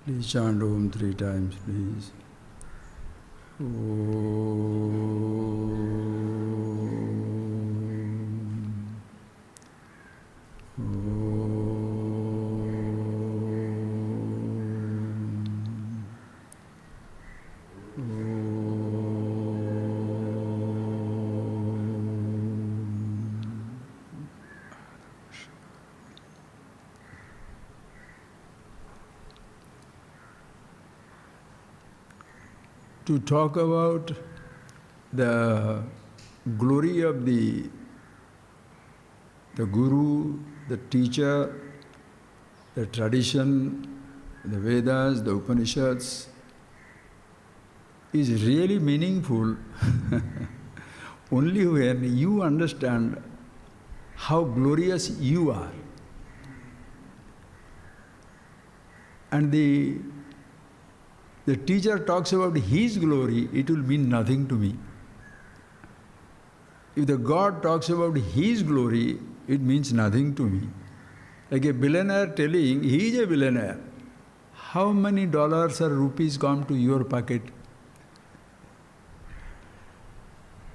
Please chant Om 3 times, please. To talk about the glory of the Guru, the teacher, the tradition, the Vedas, the Upanishads, is really meaningful only when you understand how glorious you are. And the teacher talks about his glory, it will mean nothing to me. If the God talks about his glory, it means nothing to me. Like a billionaire telling he is a billionaire. How many dollars or rupees come to your pocket?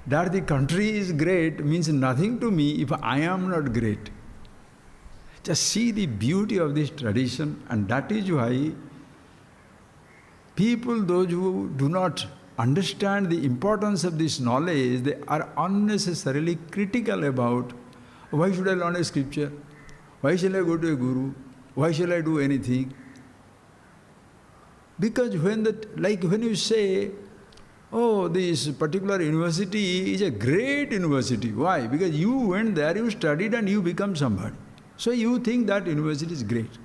That the country is great means nothing to me if I am not great. Just see the beauty of this tradition, and that is why people, those who do not understand the importance of this knowledge, they are unnecessarily critical about, why should I learn a scripture? Why shall I go to a guru? Why shall I do anything? Because when you say, oh, this particular university is a great university. Why? Because you went there, you studied and you become somebody. So you think that university is great.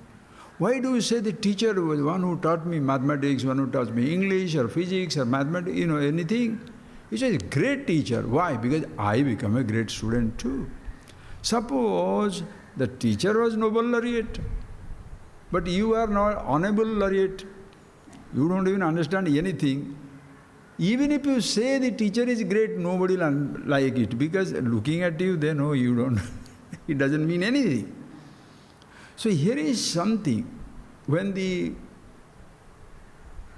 Why do you say the teacher was one who taught me mathematics, one who taught me English or physics or mathematics, anything? He says, great teacher. Why? Because I become a great student too. Suppose the teacher was Nobel laureate, but you are not honorable laureate. You don't even understand anything. Even if you say the teacher is great, nobody will like it, because looking at you, they know you don't. It doesn't mean anything. So here is something, when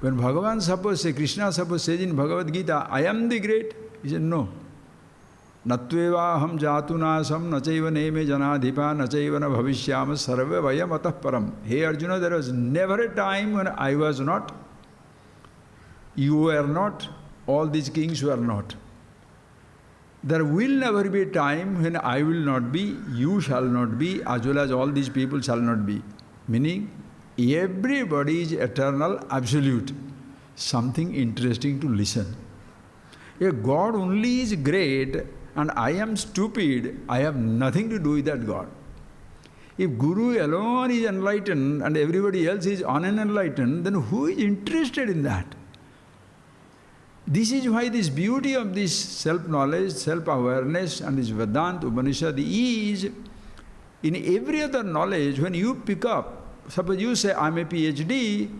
Bhagavan suppose say, Krishna suppose says in Bhagavad Gita, I am the great, he said no. Natveva ham jatunasam nachaiva neme janadhipa nachaiva na bhavishyam sarva vayam atah param. Hey Arjuna, there was never a time when I was not, you were not, all these kings were not. There will never be a time when I will not be, you shall not be, as well as all these people shall not be. Meaning, everybody is eternal, absolute. Something interesting to listen. If God only is great and I am stupid, I have nothing to do with that God. If Guru alone is enlightened and everybody else is unenlightened, then who is interested in that? This is why this beauty of this self-knowledge, self-awareness and this Vedanta Upanishad is, in every other knowledge, when you pick up, suppose you say, I am a PhD,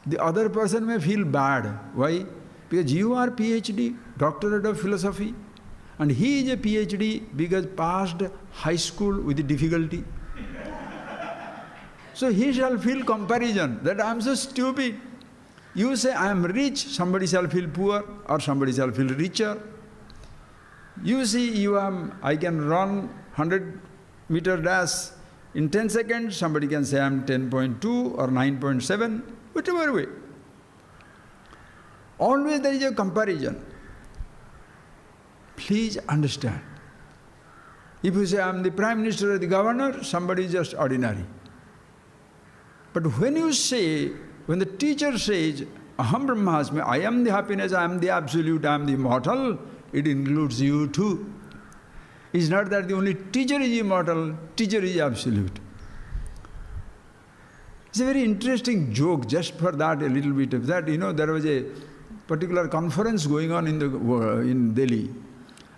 the other person may feel bad. Why? Because you are PhD, doctorate of philosophy, and he is a PhD because passed high school with difficulty. So he shall feel comparison, that I am so stupid. You say, I am rich, somebody shall feel poor, or somebody shall feel richer. You see, I can run 100-meter dash in 10 seconds, somebody can say I am 10.2 or 9.7, whichever way. Always there is a comparison. Please understand. If you say, I am the Prime Minister or the Governor, somebody is just ordinary. But when you say, when the teacher says, Aham Brahmasmi, I am the happiness, I am the absolute, I am the immortal, it includes you too. It's not that the only teacher is immortal, teacher is absolute. It's a very interesting joke, just for that, a little bit of that. There was a particular conference going on in Delhi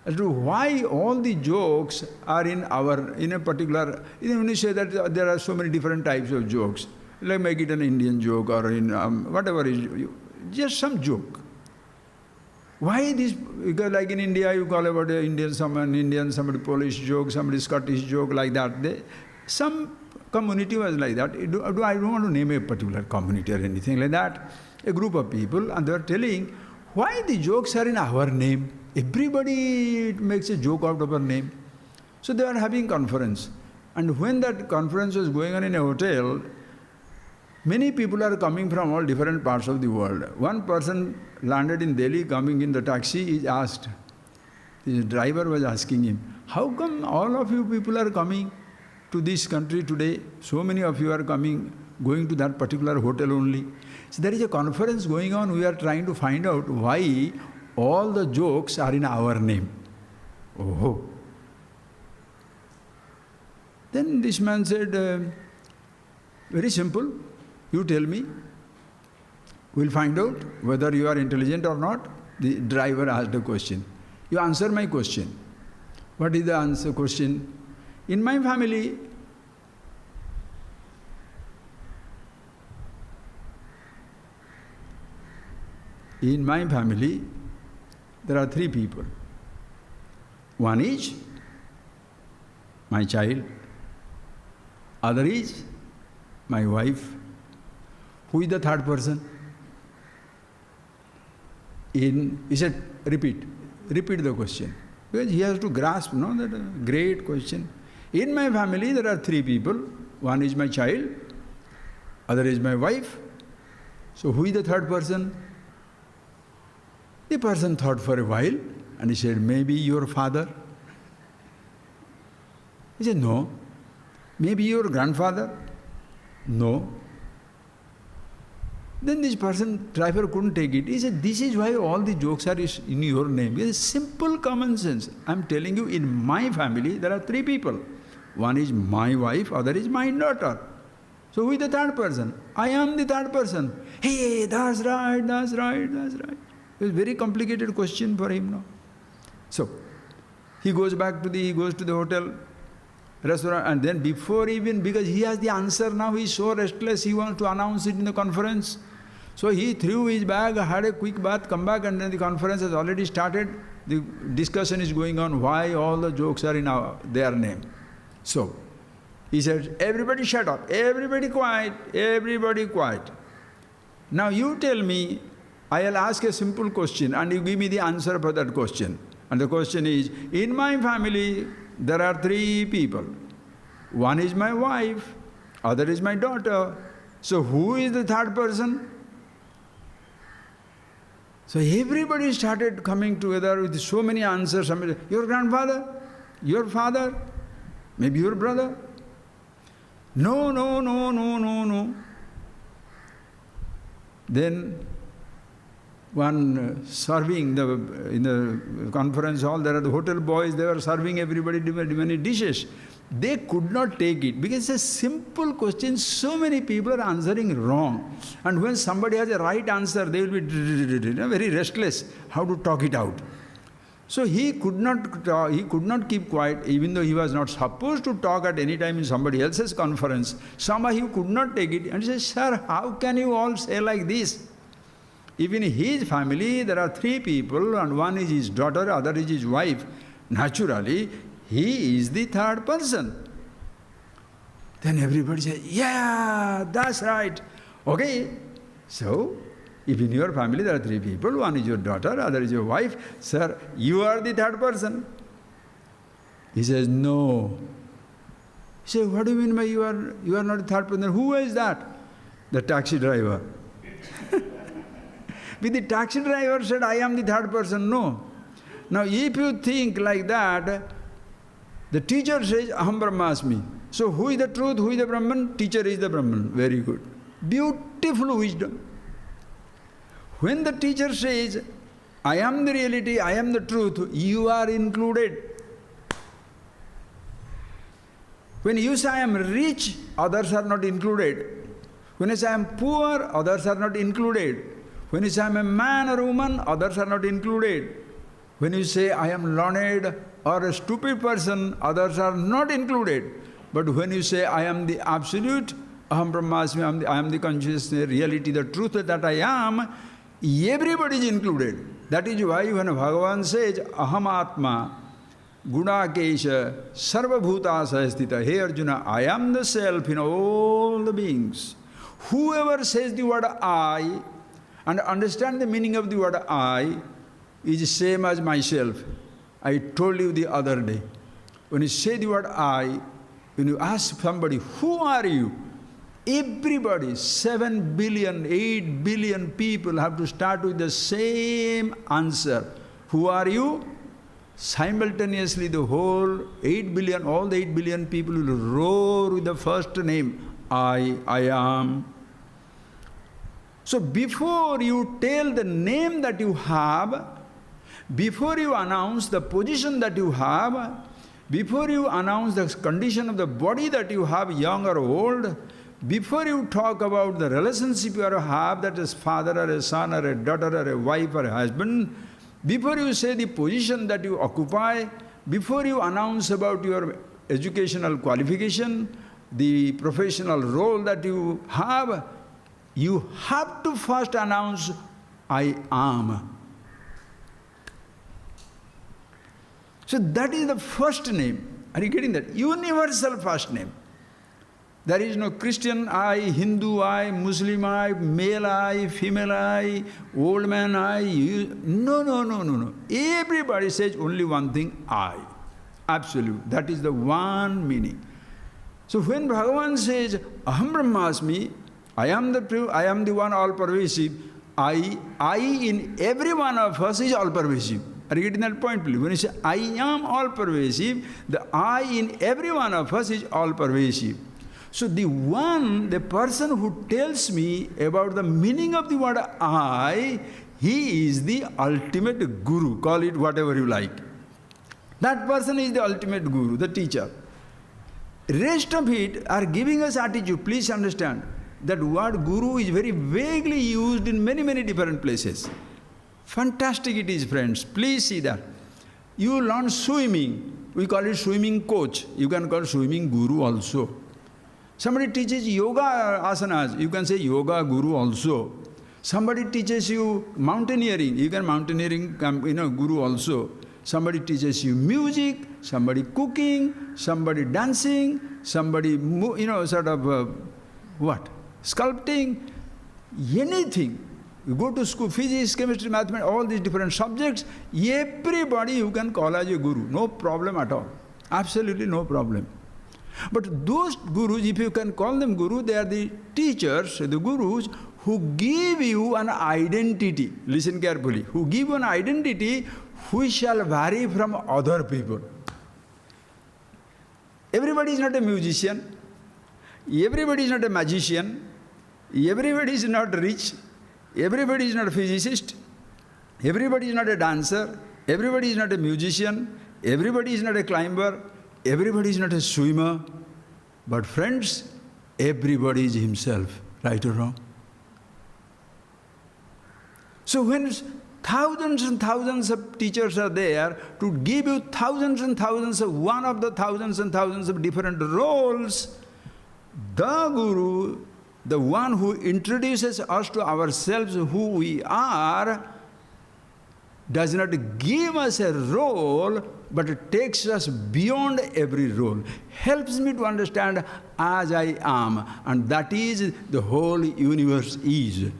as to why all the jokes are in a particular, when you say that there are so many different types of jokes, like make it an Indian joke or in whatever is, just some joke. Why this? Because like in India, you call about somebody Polish joke, somebody Scottish joke, like that. Some community was like that. I don't want to name a particular community or anything like that. A group of people, and they were telling, why the jokes are in our name? Everybody makes a joke out of our name. So they were having conference. And when that conference was going on in a hotel, many people are coming from all different parts of the world. One person landed in Delhi, coming in the taxi, he asked, the driver was asking him, how come all of you people are coming to this country today? So many of you are coming, going to that particular hotel only. So there is a conference going on, we are trying to find out why all the jokes are in our name. Oh. Then this man said, very simple, you tell me, we'll find out whether you are intelligent or not. The driver asked a question. You answer my question. What is the answer question? In my family, there are 3 people. One is my child, other is my wife. Who is the third person? He said, repeat the question. Because he has to grasp, that great question. In my family, there are 3 people. One is my child, other is my wife. So who is the third person? The person thought for a while, and he said, maybe your father. He said, no. Maybe your grandfather? No. Then this driver couldn't take it. He said, this is why all the jokes are in your name. It is simple common sense. I am telling you, in my family, there are 3 people. One is my wife, other is my daughter. So who is the third person? I am the third person. Hey, that's right. It's a very complicated question for him now. So, he goes to the hotel, restaurant, and then because he has the answer now, he is so restless, he wants to announce it in the conference. So he threw his bag, had a quick bath, come back, and then the conference has already started. The discussion is going on, why all the jokes are in their name. So, he said, everybody shut up, everybody quiet. Now you tell me, I'll ask a simple question and you give me the answer for that question. And the question is, in my family, there are 3 people. One is my wife, other is my daughter. So who is the third person? So everybody started coming together with so many answers. Your grandfather? Your father? Maybe your brother? No. Then one serving in the conference hall, there are the hotel boys, they were serving everybody many dishes. They could not take it because it's a simple question, so many people are answering wrong. And when somebody has a right answer, they will be very restless how to talk it out. So he could not keep quiet, even though he was not supposed to talk at any time in somebody else's conference. Somehow he could not take it and said, sir, how can you all say like this? Even in his family, there are 3 people, and one is his daughter, other is his wife. Naturally, he is the third person. Then everybody says, yeah, that's right. Okay, so if in your family there are 3 people, one is your daughter, other is your wife, sir, you are the third person. He says, no. He says, what do you mean by you are not the third person? Who is that? The taxi driver. But the taxi driver said, I am the third person. No. Now, if you think like that, the teacher says, Aham Brahmasmi. So, who is the truth? Who is the Brahman? Teacher is the Brahman. Very good. Beautiful wisdom. When the teacher says, I am the reality, I am the truth, you are included. When you say I am rich, others are not included. When you say I am poor, others are not included. When you say I am a man or a woman, others are not included. When you say I am learned or a stupid person, others are not included. But when you say I am the absolute, Aham Brahmasmi, I am the consciousness, reality, the truth that I am, everybody is included. That is why when Bhagavan says Aham Atma, Guna-kesha sarvabhutasaya sthita. Hey Arjuna, I am the self in all the beings. Whoever says the word I and understand the meaning of the word I is same as myself. I told you the other day. When you say the word I, when you ask somebody, who are you? Everybody, 7 billion, 8 billion people have to start with the same answer. Who are you? Simultaneously, the whole 8 billion, all the 8 billion people will roar with the first name, I am. So before you tell the name that you have, before you announce the position that you have, before you announce the condition of the body that you have, young or old, before you talk about the relationship you have, that is father or a son or a daughter or a wife or a husband, before you say the position that you occupy, before you announce about your educational qualification, the professional role that you have to first announce, I am. So that is the first name. Are you getting that? Universal first name. There is no Christian I, Hindu I, Muslim I, male I, female I, old man I. No. Everybody says only one thing, I. Absolute. That is the one meaning. So when Bhagavan says, Aham Brahmasmi, I am the one all-pervasive, I in every one of us is all-pervasive. Are you getting that point, please? When you say, I am all-pervasive, the I in every one of us is all-pervasive. So the person who tells me about the meaning of the word I, he is the ultimate guru. Call it whatever you like. That person is the ultimate guru, the teacher. Rest of it are giving us attitude. Please understand that word guru is very vaguely used in many, many different places. Fantastic it is, friends. Please see that. You learn swimming. We call it swimming coach. You can call swimming guru also. Somebody teaches yoga asanas. You can say yoga guru also. Somebody teaches you mountaineering. You can mountaineering guru also. Somebody teaches you music, somebody cooking, somebody dancing, somebody sculpting, anything. You go to school, physics, chemistry, mathematics, all these different subjects, everybody you can call as a guru. No problem at all. Absolutely no problem. But those gurus, if you can call them guru, they are the teachers, the gurus, who give you an identity. Listen carefully. Who give you an identity which shall vary from other people. Everybody is not a musician. Everybody is not a magician. Everybody is not rich. Everybody is not a physicist. Everybody is not a dancer. Everybody is not a musician. Everybody is not a climber. Everybody is not a swimmer. But friends, everybody is himself, right or wrong. So when thousands and thousands of teachers are there to give you thousands and thousands of one of the thousands and thousands of different roles, the guru, the one who introduces us to ourselves, who we are, does not give us a role, but it takes us beyond every role, helps me to understand as I am, and that is the whole universe is.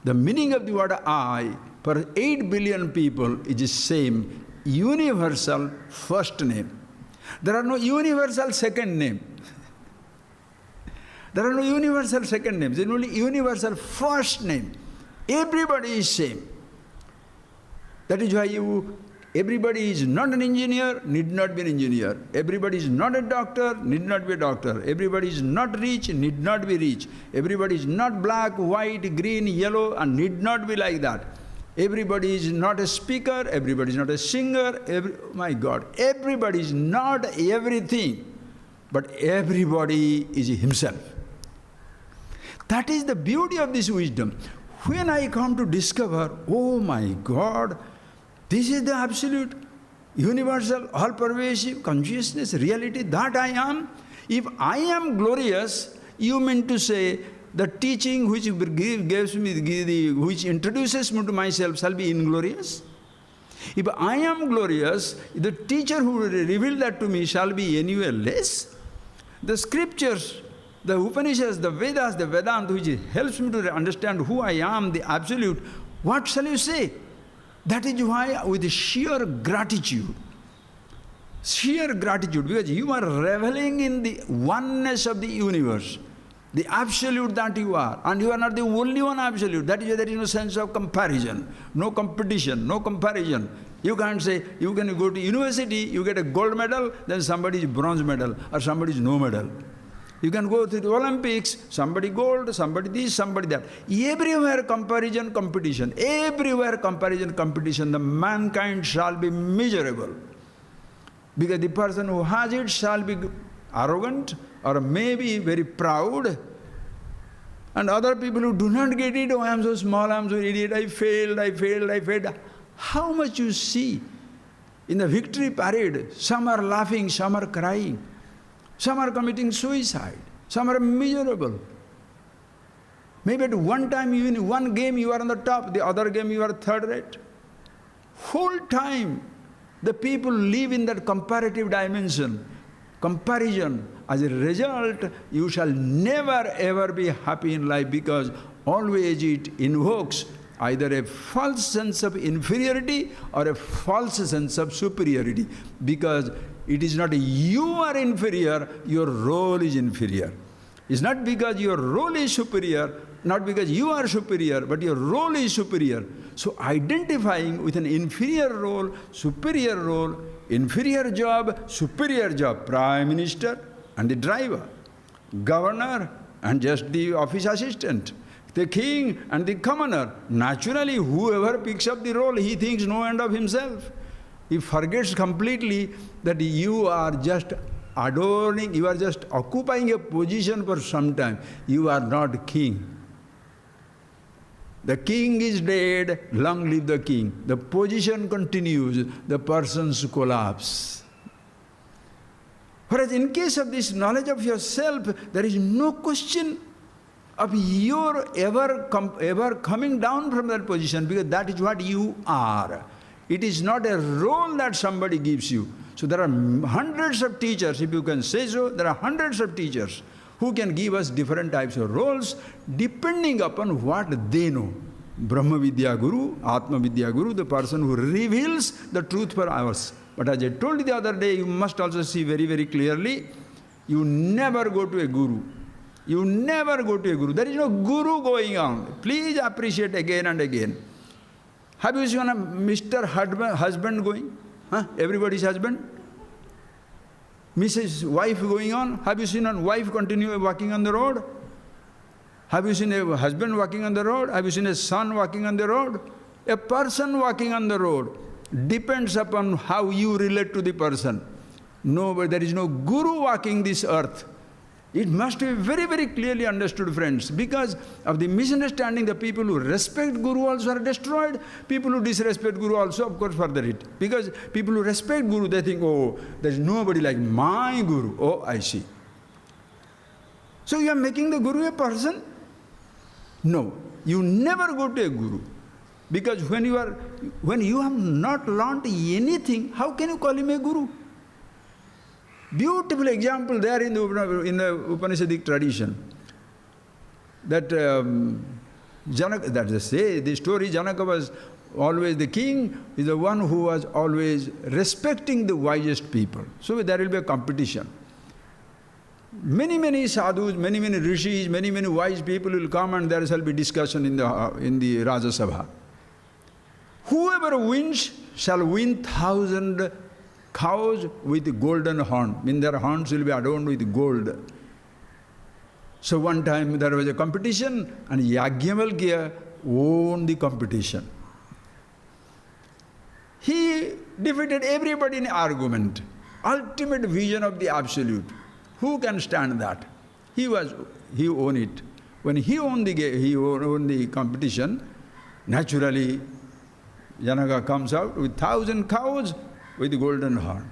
The meaning of the word I, for 8 billion people, is the same, universal first name. There are no universal second name. There are no universal second names. There is only universal first name. Everybody is same. That is why everybody is not an engineer, need not be an engineer. Everybody is not a doctor, need not be a doctor. Everybody is not rich, need not be rich. Everybody is not black, white, green, yellow, and need not be like that. Everybody is not a speaker, everybody is not a singer, my God, everybody is not everything, but everybody is himself. That is the beauty of this wisdom. When I come to discover, oh my God, this is the absolute, universal, all-pervasive consciousness, reality that I am. If I am glorious, you mean to say the teaching which gives me, which introduces me to myself shall be inglorious? If I am glorious, the teacher who revealed that to me shall be anywhere less. The scriptures, the Upanishads, the Vedas, the Vedanta, which helps me to understand who I am, the Absolute, what shall you say? That is why with sheer gratitude, because you are reveling in the oneness of the universe, the Absolute that you are, and you are not the only one Absolute. That is why there is no sense of comparison, no competition, no comparison. You can't say, you can go to university, you get a gold medal, then somebody is bronze medal, or somebody is no medal. You can go to the Olympics, somebody gold, somebody this, somebody that. Everywhere comparison, competition. Everywhere comparison, competition. The mankind shall be miserable. Because the person who has it shall be arrogant or maybe very proud. And other people who do not get it, oh, I am so small, I am so idiot, I failed. How much you see in the victory parade, some are laughing, some are crying. Some are committing suicide. Some are miserable. Maybe at one time, even in one game you are on the top, the other game you are third rate. Whole time, the people live in that comparative dimension. Comparison. As a result, you shall never ever be happy in life because always it invokes either a false sense of inferiority or a false sense of superiority. Because it is not you are inferior, your role is inferior. It's not because your role is superior, not because you are superior, but your role is superior. So identifying with an inferior role, inferior job, superior job, Prime Minister and the driver, governor and just the office assistant, the king and the commoner. Naturally, whoever picks up the role, he thinks no end of himself. He forgets completely that you are just adorning, you are just occupying a position for some time. You are not king. The king is dead, long live the king. The position continues, the persons collapse. Whereas in case of this knowledge of yourself, there is no question of your ever coming down from that position, because that is what you are. It is not a role that somebody gives you. So there are hundreds of teachers, if you can say so, there are hundreds of teachers who can give us different types of roles depending upon what they know. Brahma Vidya Guru, Atma Vidya Guru, the person who reveals the truth for us. But as I told you the other day, you must also see very, very clearly, you never go to a guru. You never go to a guru. There is no guru going on. Please appreciate again and again. Have you seen a Mr. Husband going? Huh? Everybody's husband? Mrs. Wife going on? Have you seen a wife continue walking on the road? Have you seen a husband walking on the road? Have you seen a son walking on the road? A person walking on the road depends upon how you relate to the person. No, but there is no guru walking this earth. It must be very, very clearly understood, friends. Because of the misunderstanding, the people who respect Guru also are destroyed. People who disrespect Guru also, of course, further it. Because people who respect Guru, they think, oh, there is nobody like my Guru. Oh, I see. So you are making the Guru a person? No. You never go to a Guru. Because when you have not learnt anything, how can you call him a Guru? Beautiful example there in the Upanishadic tradition. That Janaka, that is say, the story Janaka was always the king, is the one who was always respecting the wisest people. So there will be a competition. Many, many sadhus, many, many rishis, many, many wise people will come and there shall be discussion in the Raja Sabha. Whoever wins shall win 1,000 cows with golden horn. I mean, their horns will be adorned with gold. So one time there was a competition and Yajnavalkya won the competition. He defeated everybody in argument. Ultimate vision of the Absolute. Who can stand that? He won it. When he won the competition, naturally Janaka comes out with 1,000 cows with the golden horn.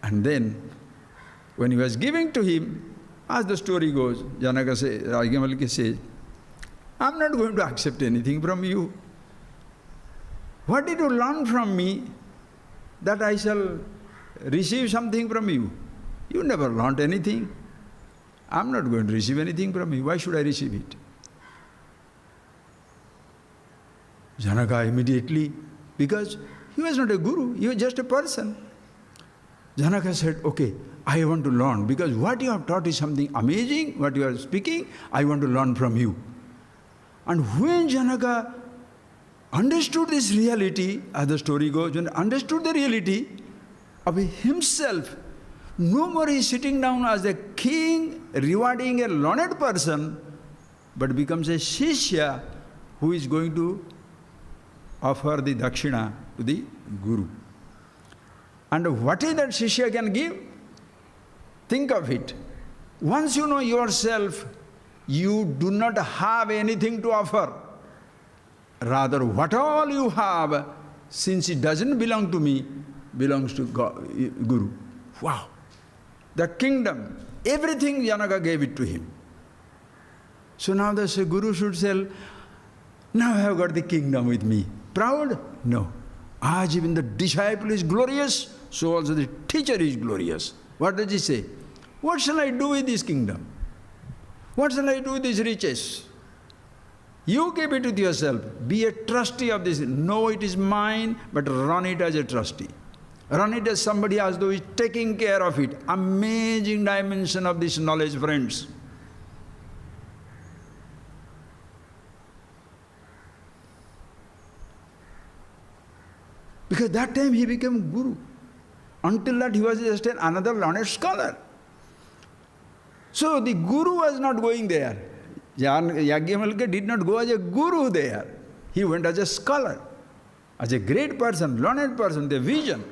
And then, when he was giving to him, as the story goes, Yajnavalkya says, I'm not going to accept anything from you. What did you learn from me? that I shall receive something from you. You never learnt anything. I'm not going to receive anything from you. Why should I receive it? Janaka immediately, because he was not a guru, he was just a person. Janaka said, okay, I want to learn, because what you have taught is something amazing, what you are speaking, I want to learn from you. And when Janaka understood this reality, as the story goes, when understood the reality of himself, no more he is sitting down as a king rewarding a learned person, but becomes a shishya who is going to offer the dakshina to the guru. And what is that shishya can give? Think of it. Once you know yourself, you do not have anything to offer. Rather, what all you have, since it doesn't belong to me, belongs to God, Guru. Wow! The kingdom, everything Janaka gave it to him. So now the Guru should say, now I have got the kingdom with me. Proud? No. As even the disciple is glorious, so also the teacher is glorious. What does he say? What shall I do with this kingdom? What shall I do with these riches? You keep it with yourself. Be a trustee of this. No, it is mine, but run it as a trustee. Run it as somebody as though he is taking care of it. Amazing dimension of this knowledge, friends. Because that time he became guru. Until that he was just another learned scholar. So the guru was not going there. Yajnavalkya did not go as a guru there. He went as a scholar, as a great person, learned person, the vision.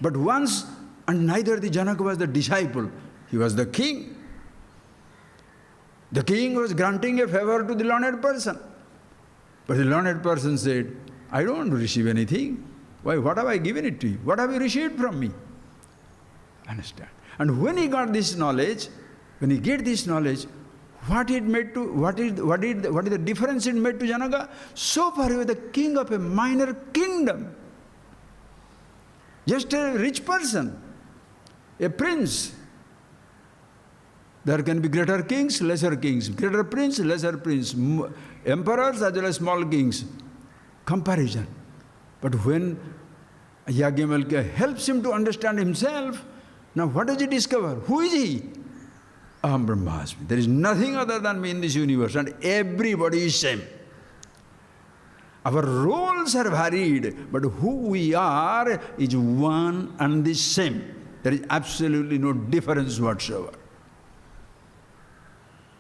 But once, and neither the Janaka was the disciple, he was the king. The king was granting a favor to the learned person. But the learned person said, I don't want to receive anything. Why? What have I given it to you? What have you received from me? Understand? And when he got this knowledge, when he get this knowledge, what is the difference it made to Janaka? So far he was the king of a minor kingdom. Just a rich person, a prince. There can be greater kings, lesser kings, greater prince, lesser prince, emperors as well as small kings. Comparison. But when Yajnavalkya helps him to understand himself, now what does he discover? Who is he? Aham Brahmasmi. There is nothing other than me in this universe, and everybody is same. Our roles are varied, but who we are is one and the same. There is absolutely no difference whatsoever.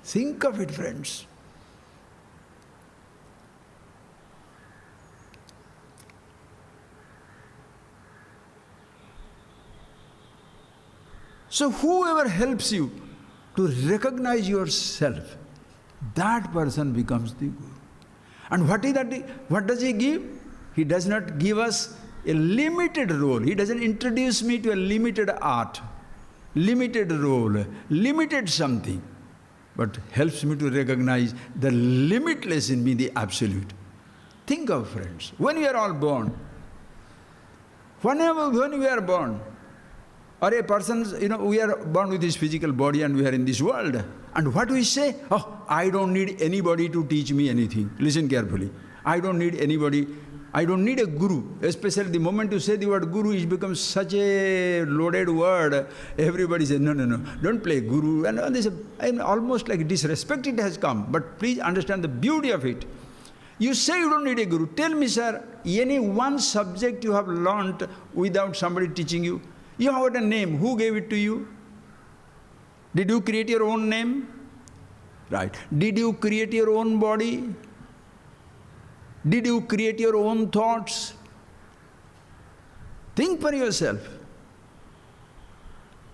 Think of it, friends. So whoever helps you to recognize yourself, that person becomes the Guru. And what is that? What does he give? He does not give us a limited role. He doesn't introduce me to a limited art, limited role, limited something, but helps me to recognize the limitless in me, the absolute. Think of, friends, when we are all born, when we are born, or a person, we are born with this physical body and we are in this world. And what we say? Oh, I don't need anybody to teach me anything. Listen carefully. I don't need anybody. I don't need a guru. Especially the moment you say the word guru, it becomes such a loaded word. Everybody says, no, don't play guru. And this, almost like disrespect it has come. But please understand the beauty of it. You say you don't need a guru. Tell me, sir, any one subject you have learnt without somebody teaching you? You have got a name. Who gave it to you? Did you create your own name? Right. Did you create your own body? Did you create your own thoughts? Think for yourself.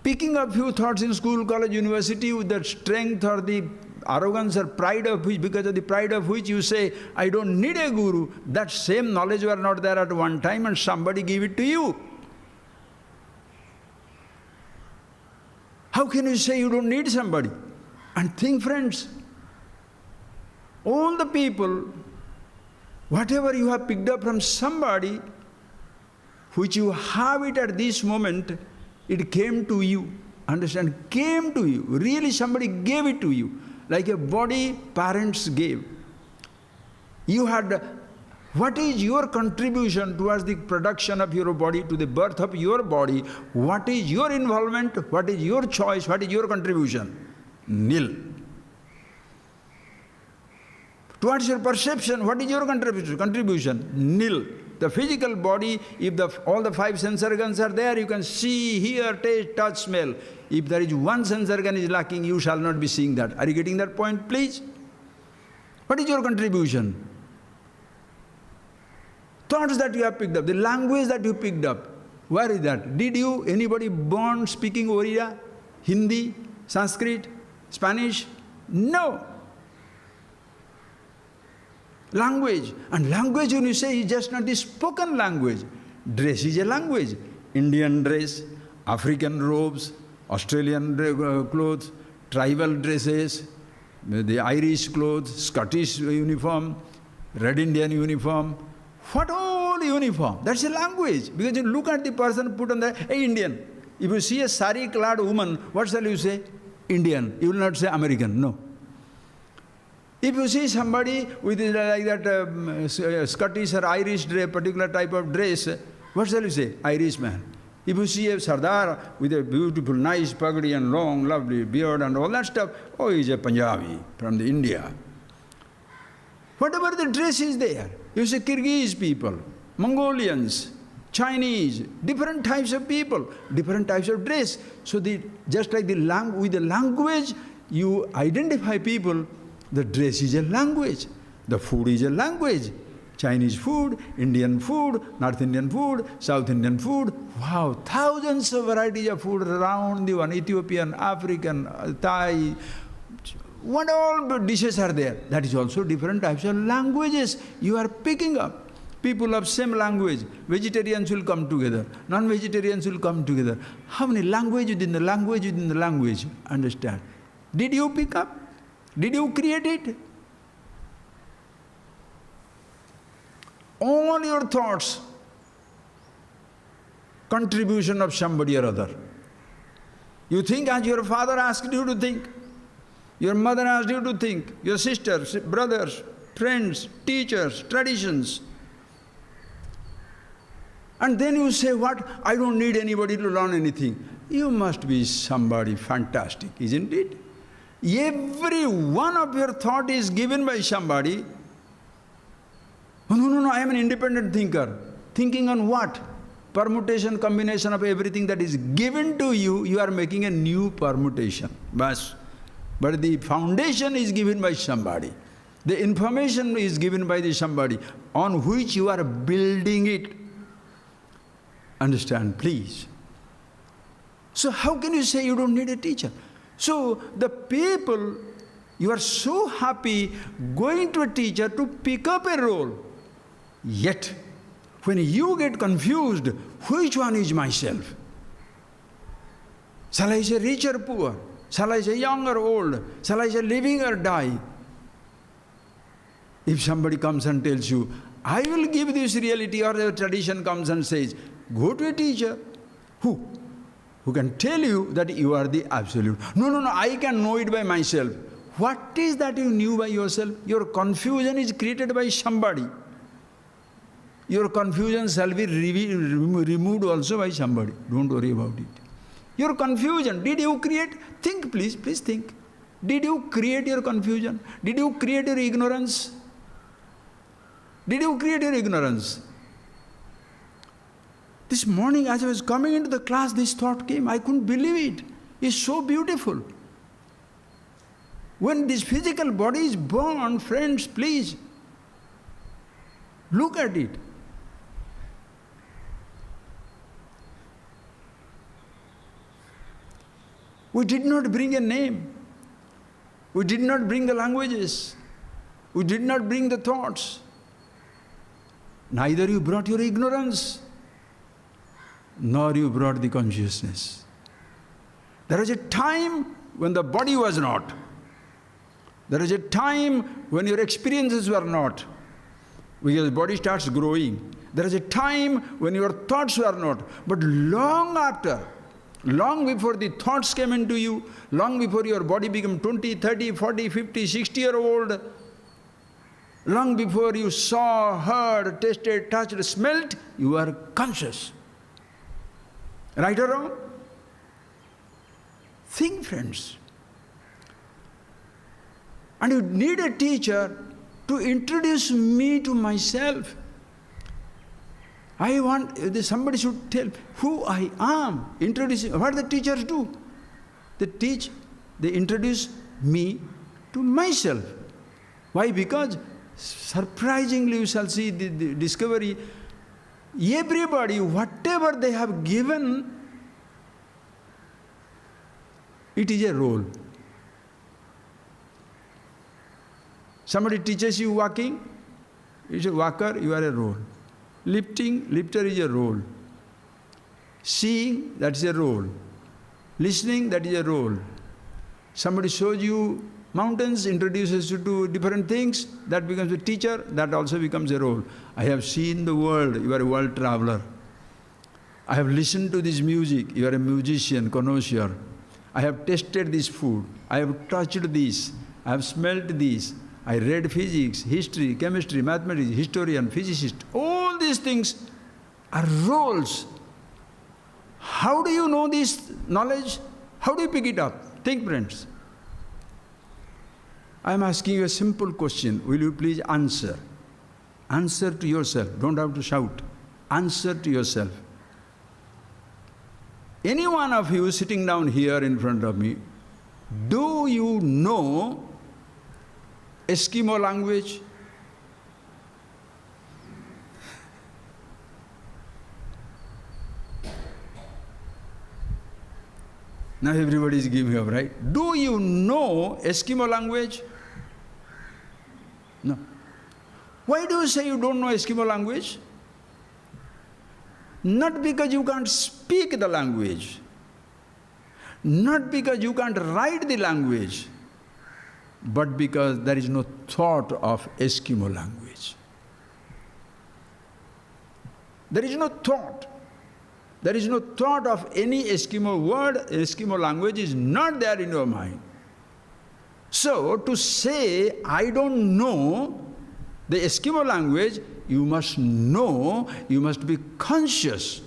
Picking up few thoughts in school, college, university with the strength or the arrogance or pride of which, because of the pride of which you say, I don't need a guru, that same knowledge were not there at one time and somebody gave it to you. How can you say you don't need somebody? And think, friends, all the people, whatever you have picked up from somebody, which you have it at this moment, it came to you. Understand? Came to you. Really somebody gave it to you. Like a body parents gave. You had, what is your contribution towards the production of your body, to the birth of your body? What is your involvement? What is your choice? What is your contribution? Nil. Towards your perception, what is your contribution? Nil. The physical body, if all the five sense organs are there, you can see, hear, taste, touch, smell. If there is one sense organ is lacking, you shall not be seeing that. Are you getting that point, please? What is your contribution? Thoughts that you have picked up, the language that you picked up, where is that? Did you, anybody born speaking Oriya, Hindi, Sanskrit, Spanish? No. Language. And language, when you say, is just not the spoken language. Dress is a language. Indian dress, African robes, Australian clothes, tribal dresses, the Irish clothes, Scottish uniform, Red Indian uniform. What all uniform? That's a language. Because you look at the person put on the, hey, Indian. If you see a sari-clad woman, what shall you say? Indian. You will not say American. No. If you see somebody with like that Scottish or Irish dress, particular type of dress, what shall you say? Irishman. If you see a Sardar with a beautiful, nice pagadi and long, lovely beard and all that stuff, oh, he's a Punjabi from the India. Whatever the dress is there. You see Kyrgyz people, Mongolians, Chinese, different types of people, different types of dress. So just like with the language, you identify people. The dress is a language. The food is a language. Chinese food, Indian food, North Indian food, South Indian food. Wow, thousands of varieties of food around the one. Ethiopian, African, Thai. What all dishes are there? That is also different types of languages you are picking up. People of same language. Vegetarians will come together. Non-vegetarians will come together. How many language within the language within the language? Understand? Did you pick up? Did you create it? All your thoughts, contribution of somebody or other. You think as your father asked you to think, your mother asked you to think, your sisters, brothers, friends, teachers, traditions. And then you say, what? I don't need anybody to learn anything. You must be somebody fantastic, isn't it? Every one of your thought is given by somebody. Oh, no, I am an independent thinker. Thinking on what? Permutation, combination of everything that is given to you, you are making a new permutation. Bas. But the foundation is given by somebody. The information is given by the somebody on which you are building it. Understand, please. So how can you say you don't need a teacher? So the people, you are so happy going to a teacher to pick up a role. Yet, when you get confused, which one is myself? Shall I say rich or poor? Shall I say young or old? Shall I say living or die? If somebody comes and tells you, I will give this reality, or the tradition comes and says, go to a teacher. Who? Who can tell you that you are the absolute. No, I can know it by myself. What is that you knew by yourself? Your confusion is created by somebody. Your confusion shall be removed also by somebody. Don't worry about it. Your confusion, did you create? Think, please think. Did you create your confusion? Did you create your ignorance? Did you create your ignorance? This morning as I was coming into the class, this thought came. I couldn't believe it. It's so beautiful. When this physical body is born, friends, please, look at it. We did not bring a name. We did not bring the languages. We did not bring the thoughts. Neither you brought your ignorance, nor you brought the consciousness. There was a time when the body was not. There was a time when your experiences were not. Because the body starts growing. There is a time when your thoughts were not, but long after, long before the thoughts came into you, long before your body became 20, 30, 40, 50, 60-year-old, long before you saw, heard, tasted, touched, smelt, you are conscious. Right or wrong? Think, friends. And you need a teacher to introduce me to myself. I want, somebody should tell who I am, introducing. What the teachers do? They introduce me to myself. Why? Because surprisingly you shall see the discovery, everybody, whatever they have given, it is a role. Somebody teaches you walking, it's a walker, you are a role. Lifting, lifter is a role. Seeing, that is a role. Listening, that is a role. Somebody shows you mountains, introduces you to different things, that becomes a teacher, that also becomes a role. I have seen the world, you are a world traveler. I have listened to this music, you are a musician, connoisseur. I have tasted this food, I have touched this, I have smelt this. I read physics, history, chemistry, mathematics, historian, physicist. All these things are roles. How do you know this knowledge? How do you pick it up? Think, friends. I am asking you a simple question. Will you please answer? Answer to yourself. Don't have to shout. Answer to yourself. Any one of you sitting down here in front of me, do you know Eskimo language? Now everybody is giving up, right? Do you know Eskimo language? No. Why do you say you don't know Eskimo language? Not because you can't speak the language, not because you can't write the language, but because there is no thought of Eskimo language. There is no thought. There is no thought of any Eskimo word, Eskimo language is not there in your mind. So, to say, I don't know the Eskimo language, you must know, you must be conscious.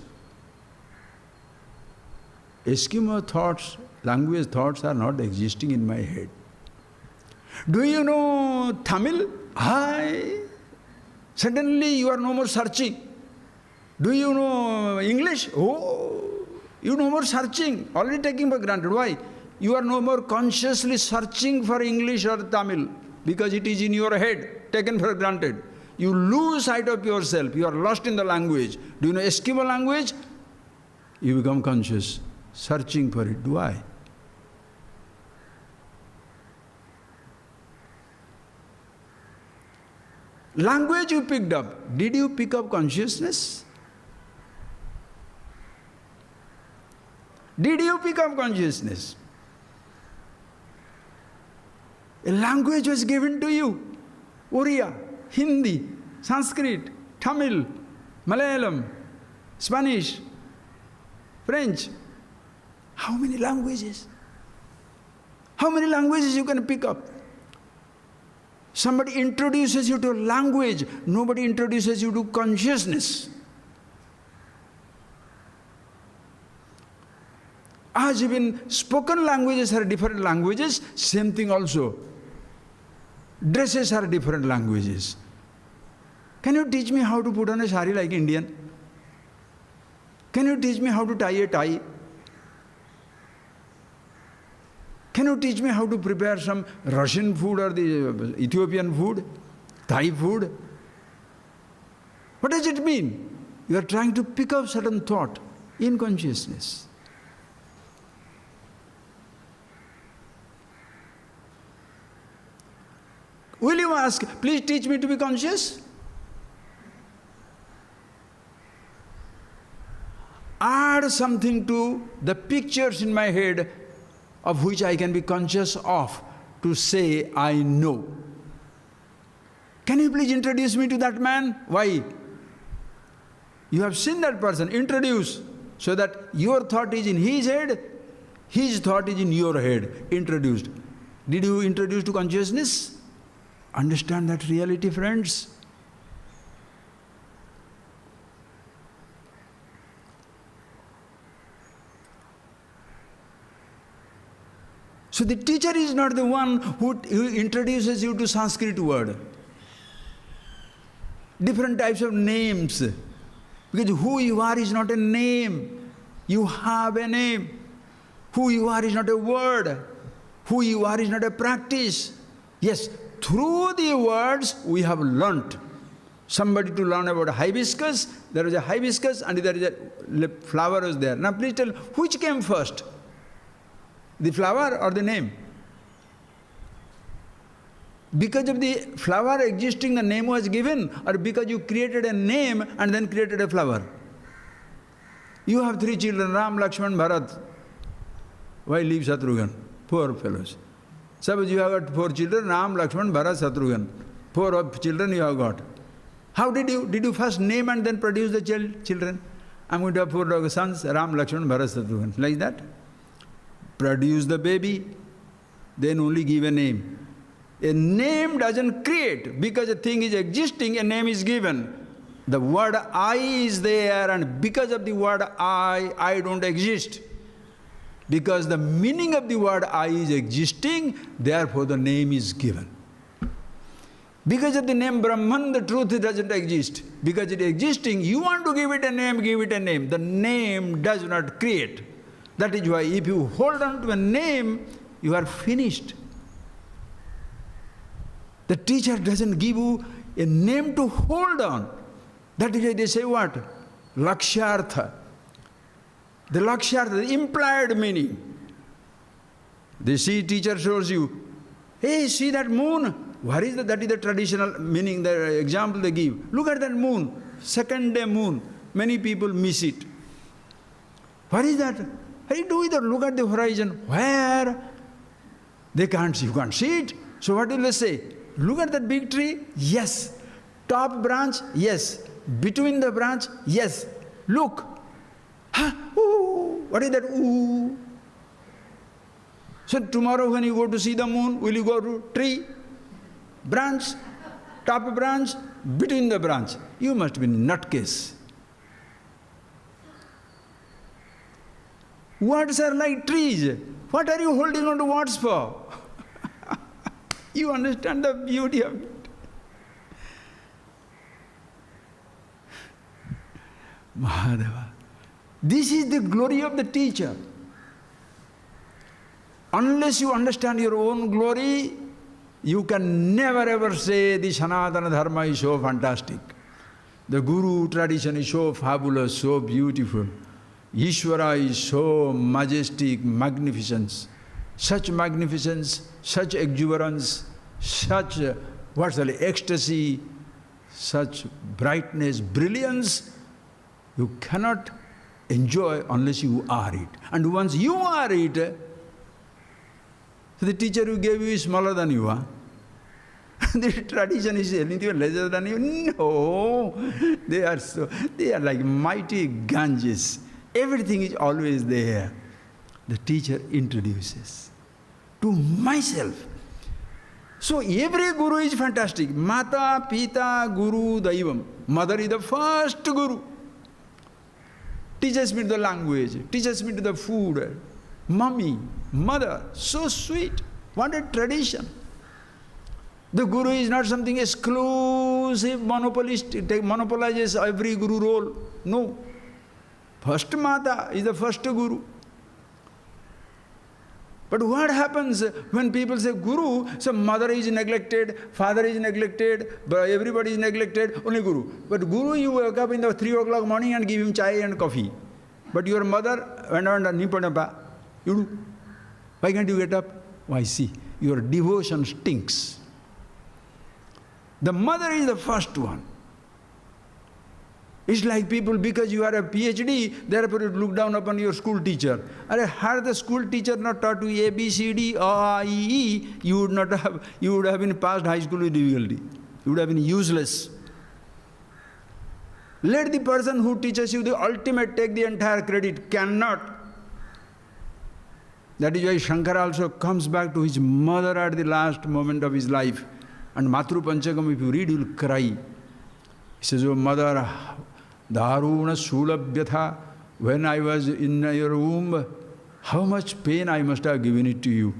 Eskimo thoughts, language thoughts are not existing in my head. Do you know Tamil? Suddenly you are no more searching. Do you know English? Oh, you no more searching, already taking for granted. Why? You are no more consciously searching for English or Tamil because it is in your head, taken for granted. You lose sight of yourself, you are lost in the language. Do you know Eskimo language? You become conscious, searching for it. Why? Language you picked up, did you pick up consciousness? Did you pick up consciousness? A language was given to you. Oriya, Hindi, Sanskrit, Tamil, Malayalam, Spanish, French. How many languages? How many languages you can pick up? Somebody introduces you to language, nobody introduces you to consciousness. As even spoken languages are different languages, same thing also. Dresses are different languages. Can you teach me how to put on a sari like Indian? Can you teach me how to tie a tie? Can you teach me how to prepare some Russian food or the Ethiopian food, Thai food? What does it mean? You are trying to pick up certain thought in consciousness. Will you ask, please teach me to be conscious? Add something to the pictures in my head of which I can be conscious of to say, I know. Can you please introduce me to that man? Why? You have seen that person, introduce, so that your thought is in his head, his thought is in your head, introduced. Did you introduce to consciousness? Understand that reality, friends. So the teacher is not the one who introduces you to Sanskrit word. Different types of names. Because who you are is not a name. You have a name. Who you are is not a word. Who you are is not a practice. Yes, through the words we have learnt. Somebody to learn about hibiscus, there is a hibiscus and there is a flower was there. Now please tell, which came first? The flower or the name? Because of the flower existing, the name was given, or because you created a name and then created a flower? You have 3 children, Ram, Lakshman, Bharat. Why leave Shatrughan? Poor fellows. Suppose you have got 4 children, Ram, Lakshman, Bharat, Shatrughan. 4 children you have got. How did you first name and then produce the children? I'm going to have 4 sons, Ram, Lakshman, Bharat, Shatrughan. Like that? Produce the baby, then only give a name. A name doesn't create. Because a thing is existing, a name is given. The word I is there, and because of the word I don't exist. Because the meaning of the word I is existing, therefore the name is given. Because of the name Brahman, the truth doesn't exist. Because it is existing, you want to give it a name, give it a name. The name does not create. That is why if you hold on to a name, you are finished. The teacher doesn't give you a name to hold on. That is why they say what? Lakshyartha. The lakshyartha, the implied meaning. They see teacher shows you, hey, see that moon? What is that? That is the traditional meaning, the example they give. Look at that moon, 2nd day moon. Many people miss it. What is that? How do you do it? Look at the horizon. Where? They can't see. You can't see it. So what will they say? Look at that big tree. Yes. Top branch. Yes. Between the branch. Yes. Look. Huh? Ooh. What is that? Ooh. So tomorrow when you go to see the moon, will you go to tree, branch, top branch, between the branch? You must be nutcase. Words are like trees. What are you holding on to words for? You understand the beauty of it. Mahadeva. This is the glory of the teacher. Unless you understand your own glory, you can never ever say the Sanatana Dharma is so fantastic. The Guru tradition is so fabulous, so beautiful. Ishvara is so majestic, magnificence. Such magnificence, such exuberance, such ecstasy, such brightness, brilliance, you cannot enjoy unless you are it. And once you are it, so the teacher who gave you is smaller than you are. The tradition is anything lesser than you. No, they are like mighty Ganges. Everything is always there. The teacher introduces to myself. So every guru is fantastic. Mata, Pita, Guru, Daivam. Mother is the first guru. Teaches me the language, teaches me the food. Mummy, mother, so sweet. What a tradition. The guru is not something exclusive, monopolist, monopolizes every guru role. No. First Mata is the first guru. But what happens when people say Guru, so mother is neglected, father is neglected, everybody is neglected, only Guru. But Guru, you wake up in the 3 o'clock morning and give him chai and coffee. But your mother, you do. Why can't you get up? Why, see, your devotion stinks. The mother is the first one. It's like people, because you are a PhD, therefore you look down upon your school teacher. Had the school teacher not taught you A, B, C, D, A, I, E, you would have been passed high school with difficulty. You would have been useless. Let the person who teaches you the ultimate take the entire credit. Cannot. That is why Shankara also comes back to his mother at the last moment of his life. And Matru Panchakam, if you read, you will cry. He says, "Oh mother, Daruna Sulabhyatha, when I was in your womb, how much pain I must have given it to you.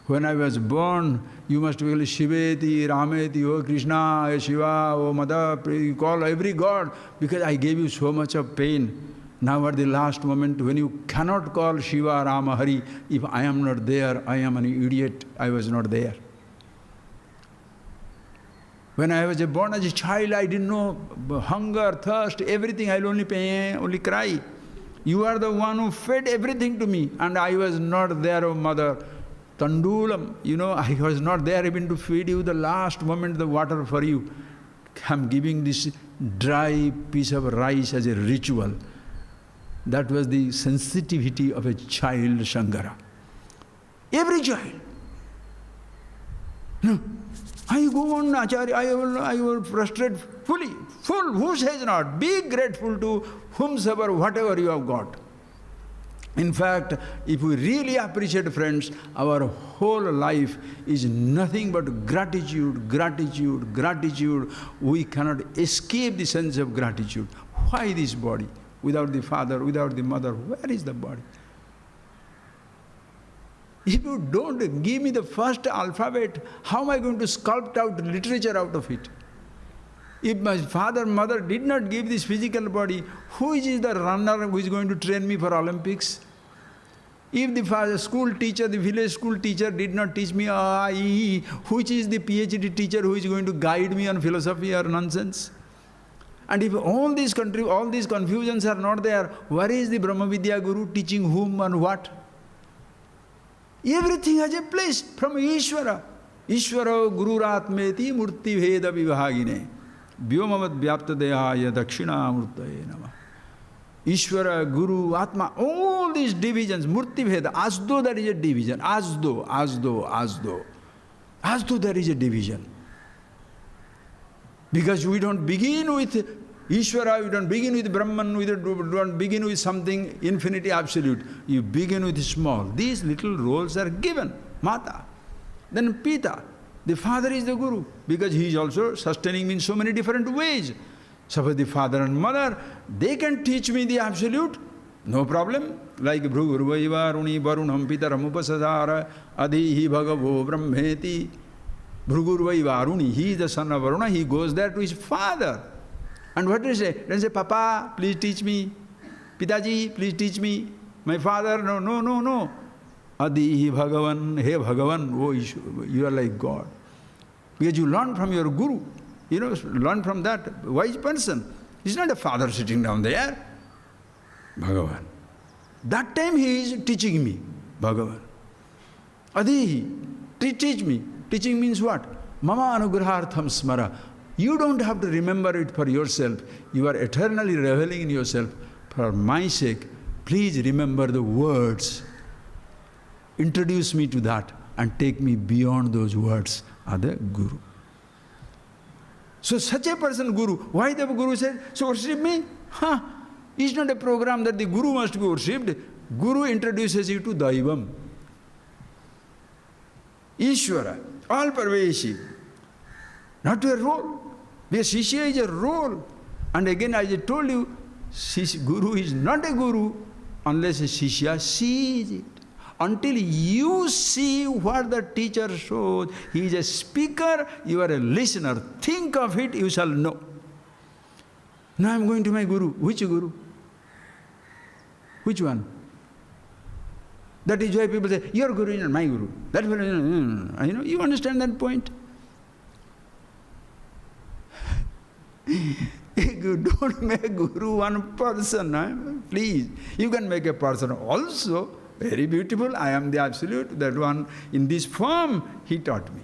When I was born, you must be Shiveti, Rameti, oh Krishna, oh Shiva, oh Mother, you call every god, because I gave you so much of pain. Now at the last moment, when you cannot call Shiva, Rama, Hari, if I am not there, I am an idiot, I was not there. When I was born as a child, I didn't know hunger, thirst, everything. I'll only cry. You are the one who fed everything to me, and I was not there, oh mother. Tandulam, I was not there even to feed you the last moment, the water for you. I'm giving this dry piece of rice as a ritual." That was the sensitivity of a child Shankara. Every child. No. I go on, Acharya, I will frustrate fully. Full, who says not? Be grateful to whomsoever, whatever you have got. In fact, if we really appreciate, friends, our whole life is nothing but gratitude, gratitude, gratitude. We cannot escape the sense of gratitude. Why this body? Without the father, without the mother, where is the body? If you don't give me the first alphabet, how am I going to sculpt out literature out of it? If my father, mother did not give this physical body, who is the runner who is going to train me for Olympics? If the school teacher, the village school teacher did not teach me A, which is the PhD teacher who is going to guide me on philosophy or nonsense? And if all these confusions are not there, where is the Brahma Vidya Guru teaching whom and what? Everything has a place from Ishvara. Ishvara Gururatmeti Murti Veda Vivahagine. Vyomavad Vyapta Dehaya Dakshina Murtaye Nama. Ishvara, Guru, Atma, all these divisions, Murti Veda, as though there is a division, as though there is a division. Because we don't begin with Ishvara, we don't begin with Brahman, we don't begin with something infinity absolute. You begin with small. These little roles are given. Mata. Then Pita. The father is the Guru, because he is also sustaining me in so many different ways. Suppose the father and mother, they can teach me the absolute, no problem. Like Bhrugurvaiva Runi Varunam Pitaram Upasadara Adhihi Bhagavo Brahmeti. Bhrugurvaiva Runi, he is the son of Varuna, he goes there to his father. And what does he say? Does he say, "Papa, please teach me. Pitaji, please teach me." My father, no. Adihi Bhagavan, hey Bhagavan, oh, you are like God. Because you learn from your Guru. Learn from that wise person. He's not a father sitting down there. Bhagavan. That time he is teaching me. Bhagavan. Adihi, teach me. Teaching means what? Mama anugrahartham smara. You don't have to remember it for yourself. You are eternally reveling in yourself. For my sake, please remember the words. Introduce me to that and take me beyond those words are the Guru. So such a person, Guru. Why the Guru said, "So worship me"? It's not a program that the Guru must be worshipped. Guru introduces you to Daivam. Ishvara, all pervasive. Not to a role. Because Shishya is a role. And again, as I told you, Guru is not a Guru unless a Shishya sees it. Until you see what the teacher shows, he is a speaker, you are a listener. Think of it, you shall know. Now I am going to my Guru. Which Guru? Which one? That is why people say, "Your Guru is not my Guru." That will, you understand that point? You don't make Guru one person, please. You can make a person also very beautiful. I am the absolute, that one in this form he taught me.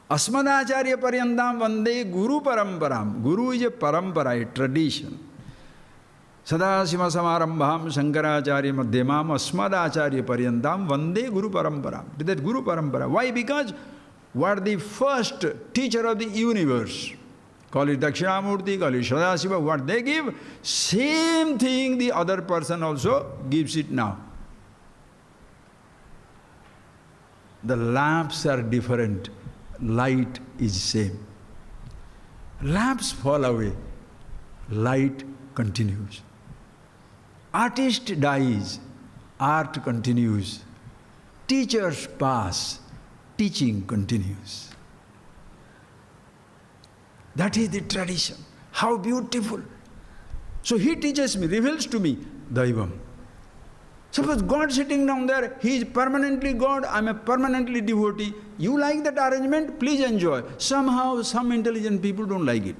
Asmadacharya Paryandam Vande Guru Paramparam. Guru is a parampara, a tradition. Sadasima Samarambham Shankaracharya Madhyamam Asmadacharya Paryandam Vande Guru Paramparam. That Guru Parampara. Why? Because what the first teacher of the universe, Call it Dakshinamurti, call it Sadasiva, what they give, same thing the other person also gives it now. The lamps are different, light is same. Lamps fall away, light continues. Artist dies, art continues. Teachers pass, teaching continues. That is the tradition. How beautiful. So he teaches me, reveals to me, Daivam. Suppose God sitting down there, he is permanently God, I am a permanently devotee. You like that arrangement? Please enjoy. Somehow, some intelligent people don't like it.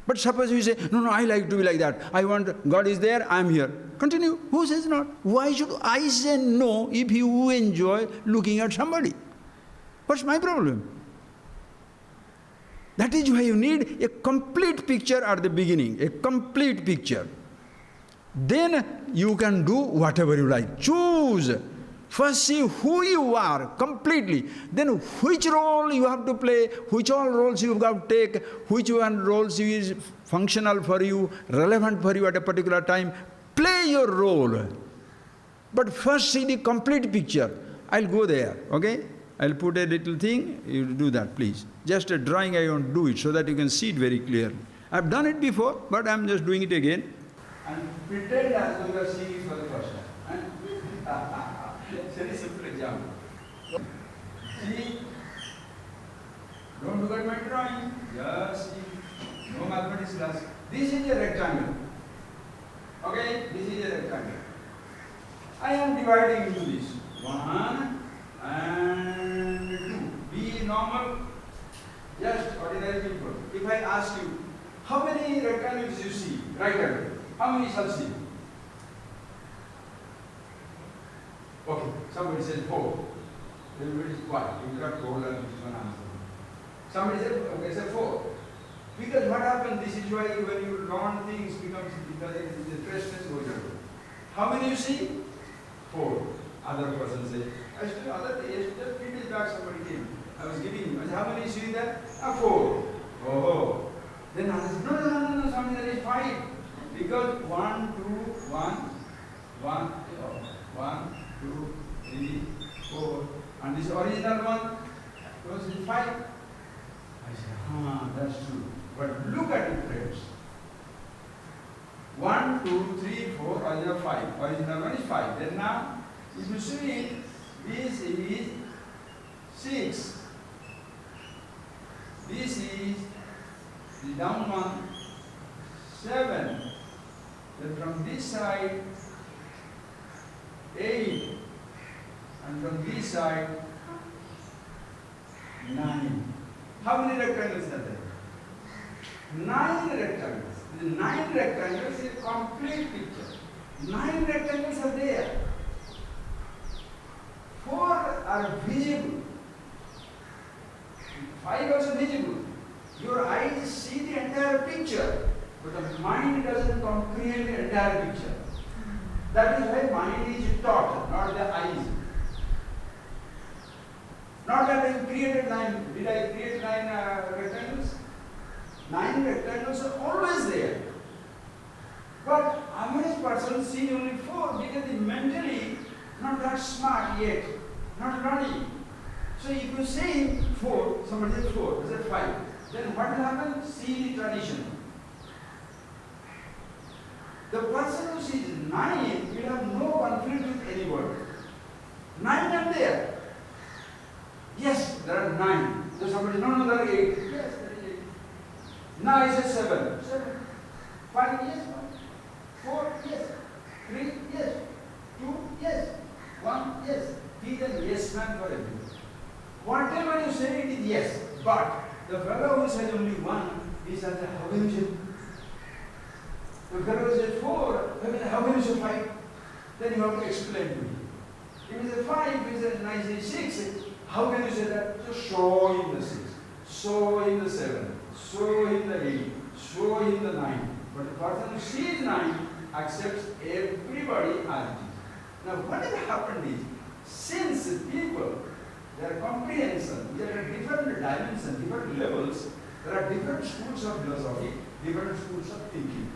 But suppose you say, no, I like to be like that. I want, God is there, I am here. Continue. Who says not? Why should I say no if you enjoy looking at somebody? What's my problem? That is why you need a complete picture at the beginning, a complete picture. Then you can do whatever you like. Choose. First see who you are completely. Then which role you have to play, which all roles you have to take, which one roles is functional for you, relevant for you at a particular time. Play your role. But first see the complete picture. I'll go there, okay? I'll put a little thing, you do that, please. Just a drawing, I won't do it so that you can see it very clearly. I've done it before, but I'm just doing it again. And pretend as though you are seeing it for the first time. Very simple example. See, don't look at my drawing. Just see. No mathematics class. This is a rectangle. Okay, this is a rectangle. I am dividing into this. 1 and 2. Be normal. Just ordinary people. If I ask you, how many rectangles you see? Right away. How many shall see? Okay, somebody said 4. Everybody is quiet. You cannot hold on to one answer. Somebody said, okay, said 4. Because what happens, this is why when you learn things becomes, because the freshness goes away. How many you see? 4. Other person said, actually, other day, just 3 days back somebody came. I was giving him, I said, how many you see there? 4. Oh. Then I said, no, something that is 5. Because 1, 2, 1, 2, 3, 4, and this original one was 5. I said, that's true. But look at it, friends. 1, 2, 3, 4, original 5. Original one is 5. Then now, if you see, this is 6. This is the down one, 7. Then from this side, 8. And from this side, 9. How many rectangles are there? 9 rectangles. The 9 rectangles is a complete picture. 9 rectangles are there. 4 are visible. 5 also visible. Your eyes see the entire picture, but the mind doesn't comprehend the entire picture. That is why mind is taught, not the eyes. Not that I created 9. Did I create 9 rectangles? 9 rectangles are always there. But average person sees only 4 because they mentally not that smart yet, not learning. So if you say 4, somebody says 4, they say 5. Then what will happen? See the tradition. The person who sees 9 will have no conflict with any word. 9 are there. Yes, there are 9. So somebody, no, there are 8. Yes, there is 8. Now I say 7. 7. 5, yes. 4, yes. 3, yes. 2, yes. 1, yes. He is a yes man for everything. Whatever you say, it is yes. But the fellow who says only 1, he says, how can you say? The fellow who says 4, how can you say 5? Then you have to explain to me. If he says 5, he says 9, 6. How can you say that? So show him the 6, show him the 7, show him the 8, show him the 9. But the person who sees 9 accepts everybody as it is. Now what has happened is, since people, their comprehension, they are at different dimensions, different levels, There are different schools of philosophy, different schools of thinking.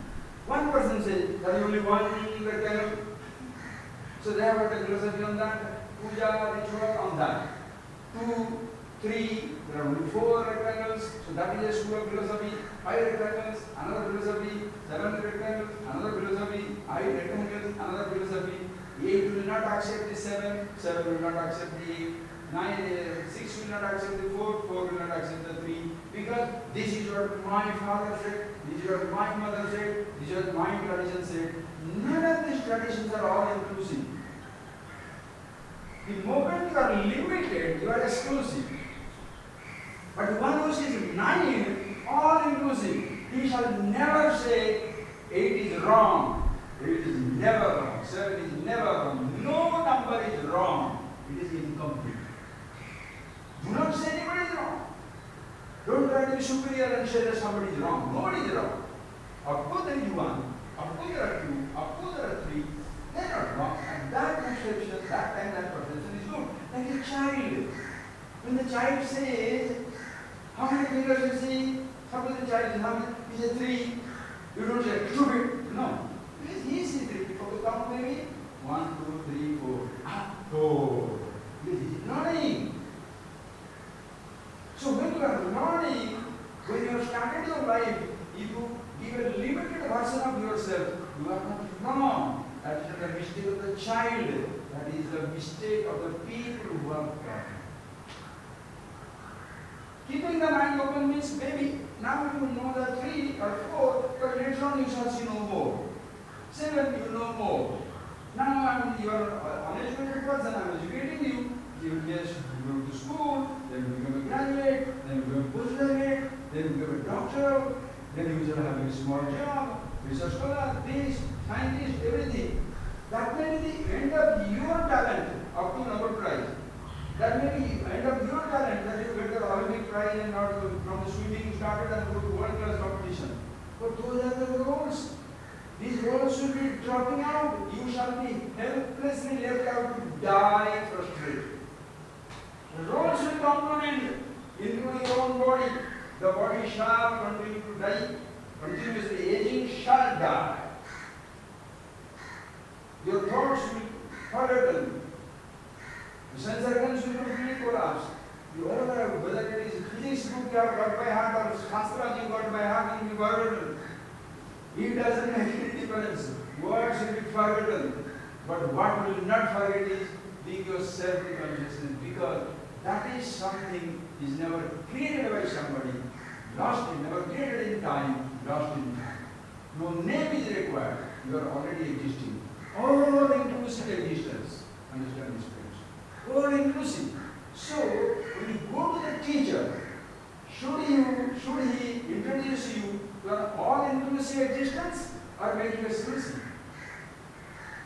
One person says there is only one rectangle, so they have got a philosophy on that, puja, ritual on that. 2, 3, there are only 4 rectangles, so that is a school of philosophy. 5 rectangles, another philosophy. 7 rectangles, another philosophy. 8 rectangles, another philosophy. 8 will not accept the 7, 7 will not accept the 8. 6 will not accept the 4, 4 will not accept the 3, because this is what my father said, this is what my mother said, this is what my tradition said. None of these traditions are all inclusive. The moment you are limited, you are exclusive. But one who says 9, all inclusive, he shall never say 8 is wrong, 8 is never wrong, 7 is never wrong, no number is wrong, it is incomplete. Do not say anybody is wrong. Don't try to be superior and say that somebody is wrong. Nobody is wrong. Of course there is 1, of course there are 2, of course there are 3. They are not wrong. And that conception, that kind of perception is good. Like a child. When the child says, how many fingers you see? Suppose the child is how many? He says 3. You don't say, stupid. No. Because he sees 3. People count maybe 1, 2, 3, 4. Oh. Because he is learning. So when you are learning, when you have started your life, if you give a limited version of yourself, you are not wrong. That is not a mistake of the child. That is a mistake of the people who are born. Keeping the mind open means maybe now you know the 3 or 4, but later on you shall see no more. 7 you know more. Now you are an uneducated person, I am educating you. You will just go to school, then you become a graduate, then you become a postgraduate, then you become a doctor, then you will have a small job, research scholar, this, scientist, everything. That may be the end of your talent up to Nobel Prize. That may be the end of your talent that you get the Olympic prize and not from the swimming started and go to world class competition. But those are the roles. These roles should be dropping out. You shall be helplessly left out to die frustrated. The roles will come to an end, including your own body. The body shall continue to die, continuously aging shall die. Your thoughts will forgotten. The sense organs will completely collapse. You all have, whether it is physics book you have got by heart or Shastra you got by heart, will be forgotten. It doesn't make any difference. Words will be forgotten. But what will not forget is being your self-consciousness, because that is something is never created by somebody, lost in, never created in time, lost in time. No name is required. You are already existing. All inclusive existence. Understand this, friends? All inclusive. So, when you go to the teacher, should he introduce you to an all-inclusive existence or make you exclusive?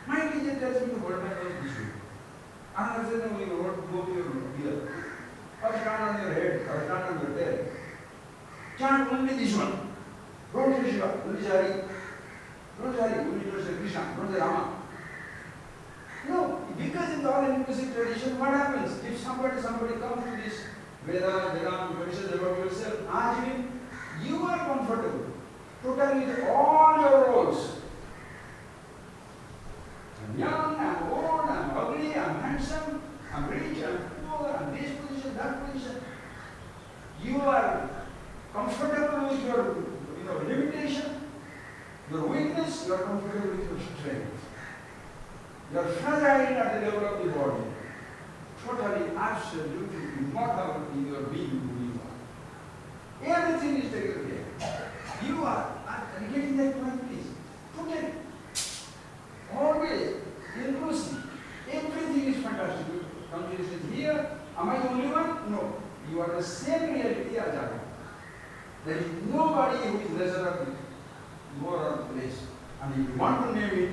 My teacher tells me to hold my nose this way. Another says, no, you want to go to your ear. Or stand on your head, or stand on your tail. Chant only this one. Don't say Shiva, only Hari. Don't say Hari, only don't say Krishna, don't say Rama. No, because in the all-inclusive tradition, what happens? If somebody comes to this Veda, Vedanta, tradition about yourself, ask him, you are comfortable, totally with all your roles. I'm young, I'm old, I'm ugly, I'm handsome, I'm rich, I'm poor, I'm this position, that position. You are comfortable with your limitation, your weakness, you are comfortable with your strength. You are fragile at the level of the body, totally, absolutely immortal in your being who you are. Everything is taken care. You are getting that point, please. Totally. Always inclusive. Everything is fantastic. Consciousness here. Am I the only one? No. You are the same reality as I am. There is nobody who is lesser or more or less. And if you want to name it,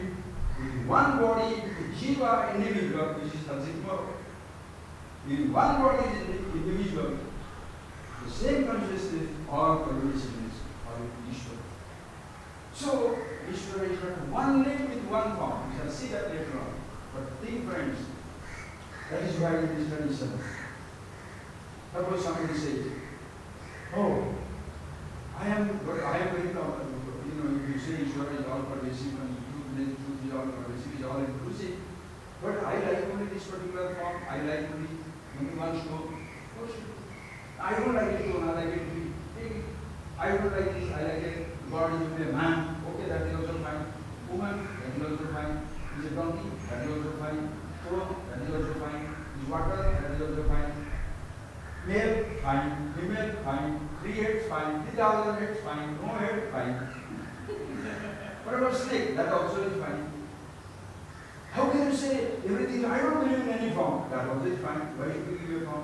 with one body, with Jiva individual, which is something more. In one body is individual. The same consciousness, all consciousness, all Ishvara. So, Ishvara is not one name with one form. We shall see that later on. But think, friends, that is why in this tradition, suppose somebody says, oh, I am very common. If you say Ishvara is all pervasive and truth is all pervasive, is all inclusive. But I like only this particular form. I like only one stroke. I don't like it to, I like it to be. Take it. I don't like this. I like it. God is only a man. Okay, that is also fine. Woman, that is also fine. Is a donkey, that is also fine. Stone, that is also fine. Is water, that is also fine. Male, fine. Female, fine. 3 heads, fine. 3,000 heads, fine. No head, fine. What about snake? That also is fine. How can you say everything? I don't believe in any form. That also is fine. Why should we give you a form?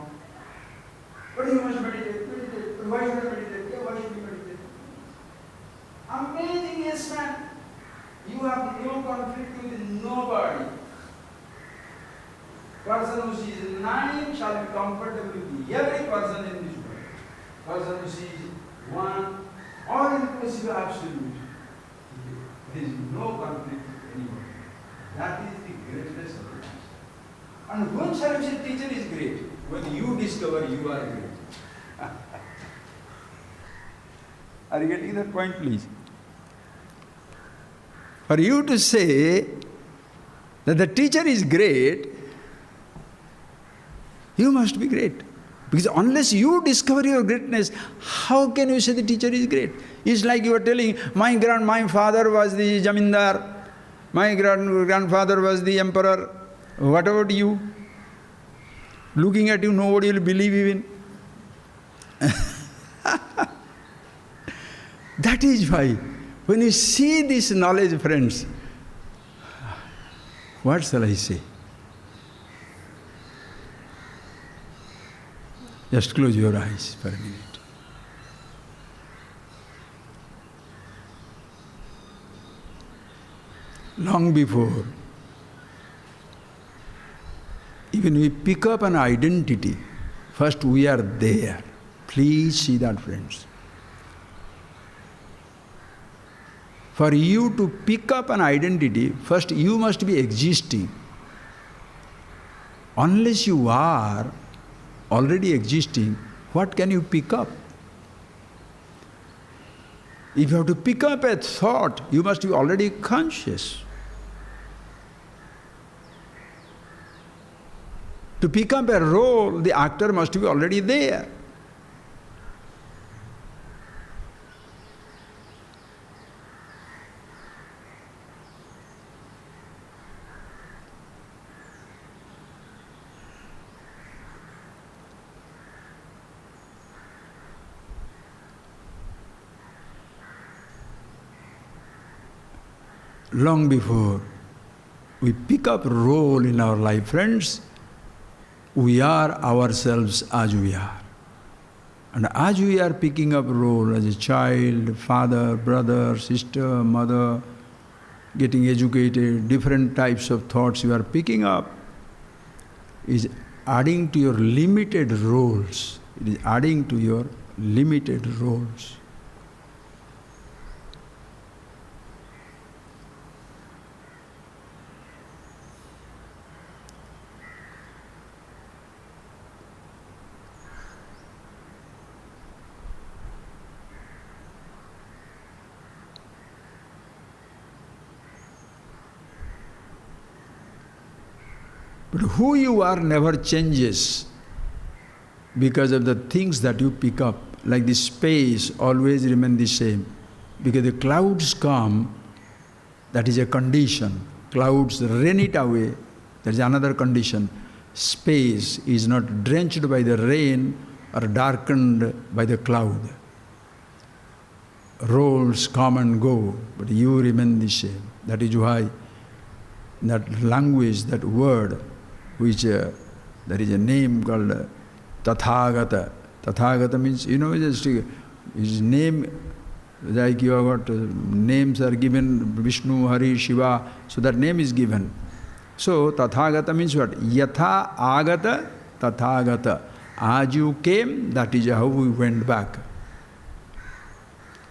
But you must meditate. Meditate. But why should I meditate? Yeah, why should we meditate? Amazing, yes, man. You have no conflict with nobody. Person who sees 9 shall be comfortable with every person in this world. Person who sees 1, all inclusive absolute. There is no conflict with anyone. That is the greatness of it. And when shall you say teacher is great? When you discover you are great. Are you getting that point, please? For you to say that the teacher is great, you must be great. Because unless you discover your greatness, how can you say the teacher is great? It's like you are telling, my father was the Jamindar, my grandfather was the emperor. What about you? Looking at you, nobody will believe even. That is why, when you see this knowledge, friends, what shall I say? Just close your eyes for a minute. Long before, even we pick up an identity, first we are there. Please see that, friends. For you to pick up an identity, first you must be existing. Unless you are already existing, what can you pick up? If you have to pick up a thought, you must be already conscious. To pick up a role, the actor must be already there. Long before we pick up a role in our life, friends, we are ourselves as we are. And as we are picking up a role as a child, father, brother, sister, mother, getting educated, different types of thoughts you are picking up, is adding to your limited roles. It is adding to your limited roles. But who you are never changes because of the things that you pick up. Like the space always remain the same. Because the clouds come, that is a condition. Clouds rain it away, that is another condition. Space is not drenched by the rain or darkened by the cloud. Roles come and go, but you remain the same. That is why that language, that word, which there is a name called Tathagata. Tathagata means, just his name, like you have got names are given, Vishnu, Hari, Shiva, so that name is given. So Tathagata means what? Yatha agata Tathagata. As you came, that is how we went back.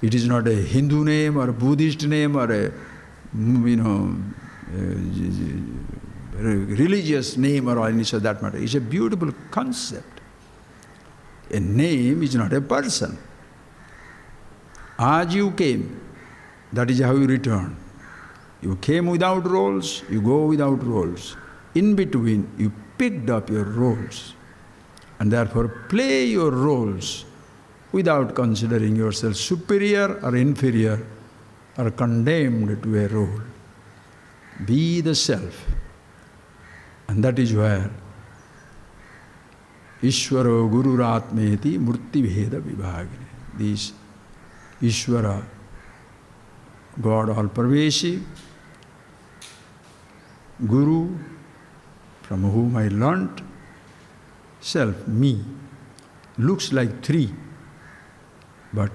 It is not a Hindu name or a Buddhist name or a, religious name or any such that matter. It's a beautiful concept. A name is not a person. As you came, that is how you return. You came without roles, you go without roles. In between, you picked up your roles. And therefore, play your roles without considering yourself superior or inferior or condemned to a role. Be the self. And that is where Ishvaro Gururatmeti Murti Bheda Vibhagini. These Ishvara, God all-pervasive, Guru, from whom I learnt, self, me, looks like three, but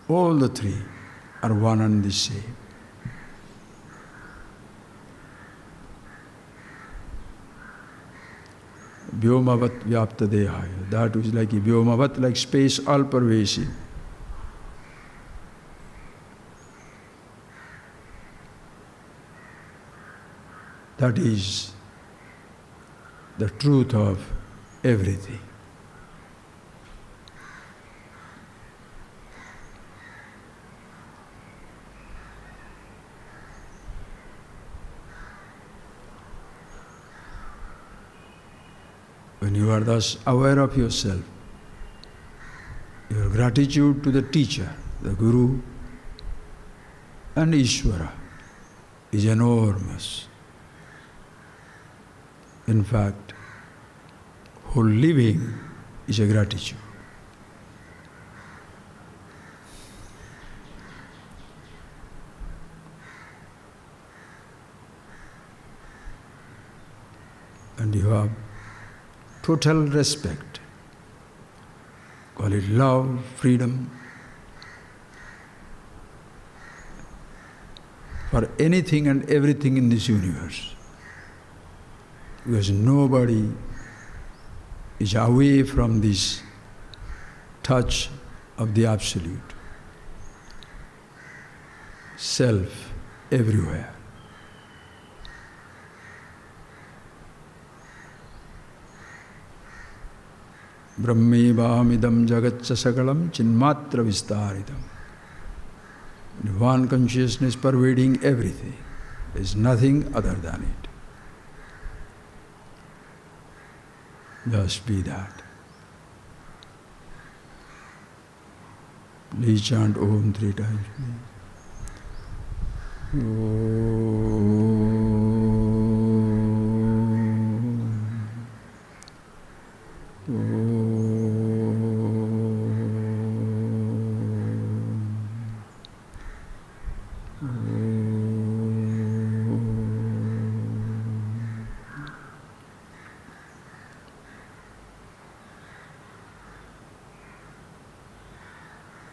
all the three are one and the same. Vyomavat vyapta dehaya. That is like a Vyomavat, like space, all-pervasive. That is the truth of everything. When you are thus aware of yourself, your gratitude to the teacher, the Guru, and Ishvara is enormous. In fact, whole living is a gratitude. And you have total respect. Call it love, freedom, for anything and everything in this universe. Because nobody is away from this touch of the Absolute. Self everywhere. Brahmevamidam jagatcha sakalam chinmatra vistaritam. One consciousness pervading everything. There is nothing other than it. Just be that. Please chant Om 3 times.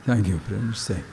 Thank you, friends. Thank you.